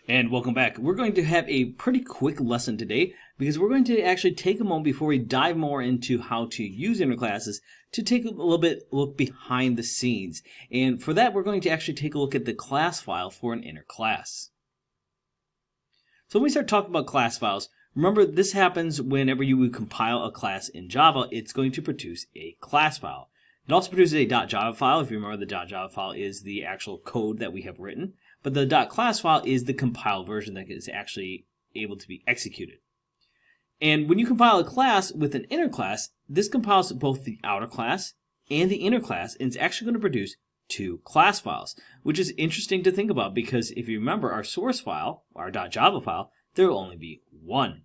And welcome back. We're going to have a pretty quick lesson today because we're going to actually take a moment before we dive more into how to use inner classes to take a little bit look behind the scenes. And for that, we're going to actually take a look at the class file for an inner class. So when we start talking about class files, remember this happens whenever you would compile a class in Java, it's going to produce a class file. It also produces a .java file. If you remember, the .java file is the actual code that we have written. But the .class file is the compiled version that is actually able to be executed. And when you compile a class with an inner class, this compiles both the outer class and the inner class, and it's actually going to produce two class files, which is interesting to think about because if you remember our source file, our .java file, there will only be one.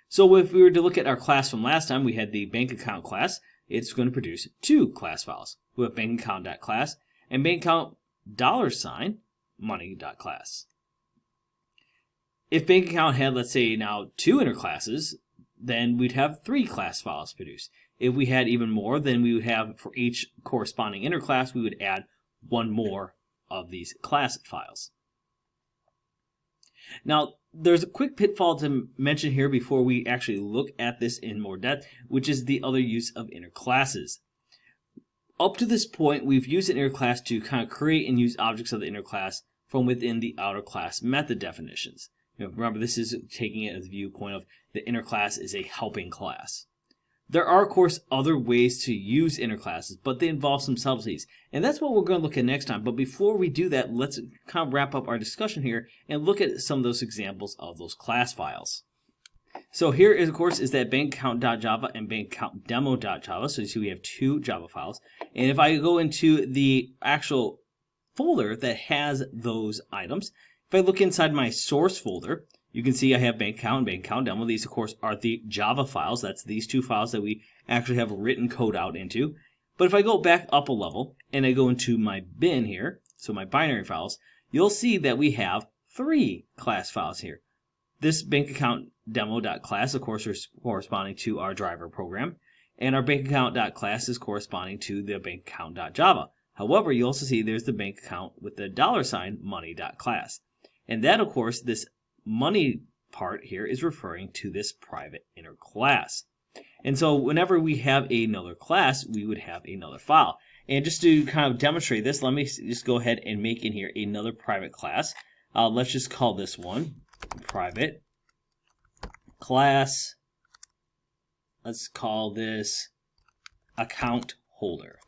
So if we were to look at our class from last time, we had the bank account class. It's going to produce two class files. We have bank account.class and bank account $money.class. If bank account had, let's say, now two inner classes, then we'd have three class files produced. If we had even more, then we would have, for each corresponding inner class, we would add one more of these class files. Now, there's a quick pitfall to mention here before we actually look at this in more depth, which is the other use of inner classes. Up to this point, we've used an inner class to kind of create and use objects of the inner class from within the outer class method definitions. Remember, this is taking it as the viewpoint of the inner class is a helping class. There are, of course, other ways to use inner classes, but they involve some subtleties. And that's what we're going to look at next time. But before we do that, let's kind of wrap up our discussion here and look at some of those examples of those class files. So here, of course, is that bankaccount.java and bankaccountdemo.java. So you see we have two Java files. And if I go into the actual folder that has those items, if I look inside my source folder, you can see I have bank account and bank account demo. These, of course, are the Java files. That's these two files that we actually have written code out into. But if I go back up a level and I go into my bin here, so my binary files, you'll see that we have three class files here. This bank account demo.class, of course, is corresponding to our driver program, and our bank account.class is corresponding to the bank account.java. However, you also see there's the bank account with the $money.class. And that, of course, this money part here is referring to this private inner class. And so whenever we have another class, we would have another file. And just to kind of demonstrate this, let me just go ahead and make in here another private class. Let's just call this one private class. Let's call this account holder.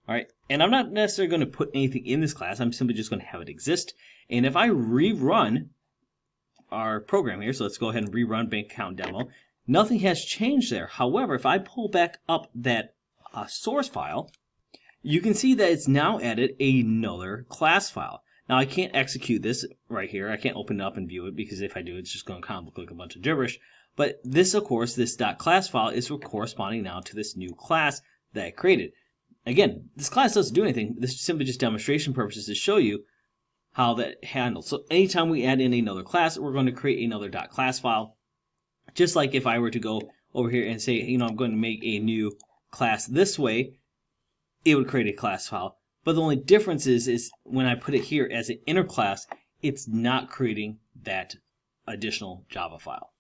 All right, and I'm not necessarily going to put anything in this class. I'm simply just going to have it exist. And if I rerun our program here, so let's go ahead and rerun bank account demo, nothing has changed there. However, if I pull back up that source file, you can see that it's now added another class file. Now, I can't execute this right here. I can't open it up and view it because if I do, it's just going to kind of look like a bunch of gibberish. But this, of course, this .class file is corresponding now to this new class that I created. Again, this class doesn't do anything. This is simply just demonstration purposes to show you how that handles. So anytime we add in another class, we're going to create another .class file. Just like if I were to go over here and say, I'm going to make a new class this way, it would create a class file. But the only difference is when I put it here as an inner class, it's not creating that additional Java file.